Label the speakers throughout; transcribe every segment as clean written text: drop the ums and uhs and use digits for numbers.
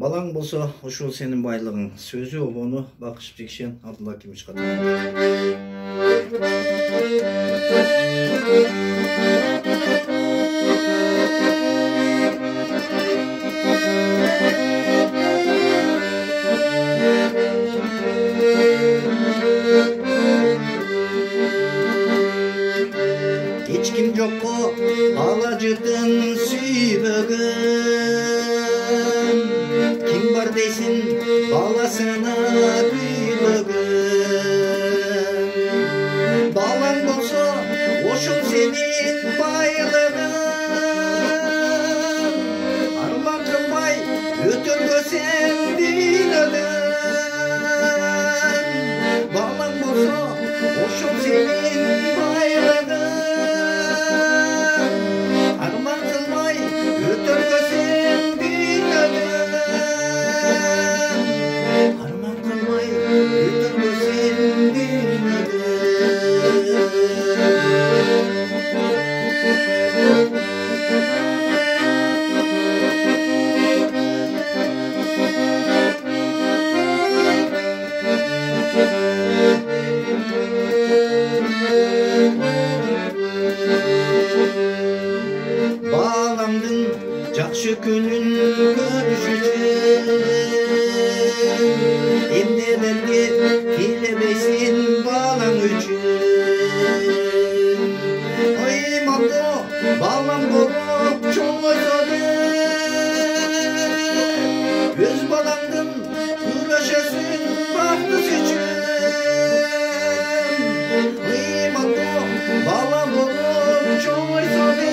Speaker 1: Балаң болса, ошол сенин байлыгың. Сөзү обону Бакышев Жекшен Абдуллакимович катары. Hiç kim jokko алажытын сүйбөгөн, ким бар дейсин баласына күйбөгөн. Балаң болсо ошол сенин байлыгың, арман кылбай өтөлгөсең дүйнөдөн. Балаң болсо ошол сенин байлыгың, балаңдын жакшы күнүн көрүш үчүн эмнелерге келебейсин балаң үчүн. Ой мамдо балам болуп чоңойсоду, өз балаңдын күрөшөсүн бактысы үчүн. Ой мамдо балам болуп чоңойсоду,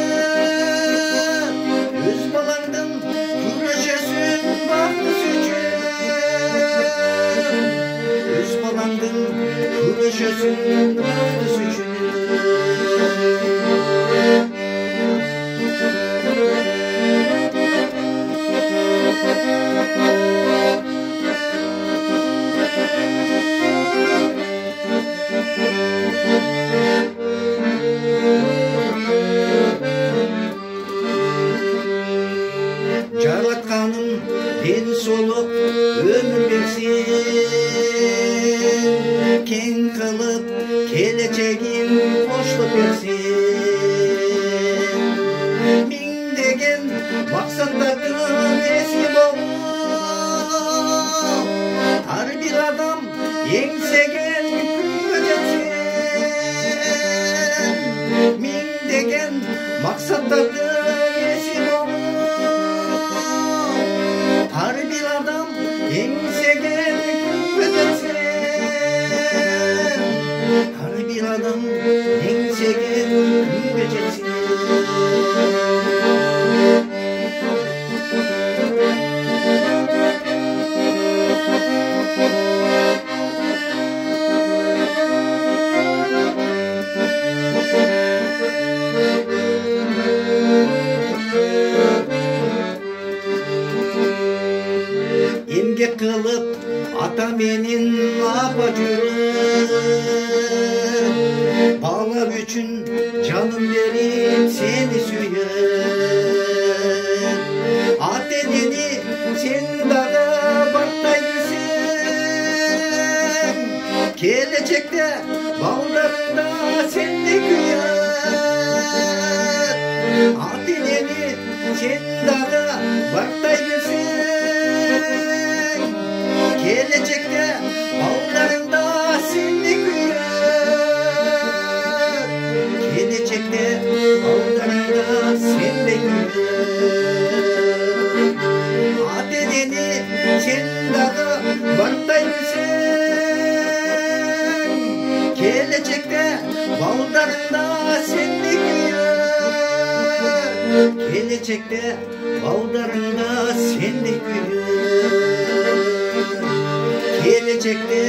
Speaker 1: Küreşesin baktısı üçün. Жаратканым дени солук өмүр берсин, кең кылып келечегин коштоп берсин. Миңдеген максаттардын эси болуп, ар бир адам эңсеген күнгө жетсин. Миңдеген максаттардын эси болуп, ар бир адам эңсеген күнгө жетсин. Ар бир адам эңсеген күнгө жетсин. Эмгек кылып ата менен апа жүрүп, бала үчүн жанын берип сени сүйөт. Ата энени сен дагы бактай билсең, келечекте балдарыңда сендей күйөт. Ата энени сен дагы бактай билсең, келечекте балдарыңда сендей күйөт. Келечекте балдарыңда сендей күйөт. Ата энени сен дагы бактай билсең, келечекте балдарыңда сендей күйөт. Келечекте балдарыңда сендей күйөт. Келечекте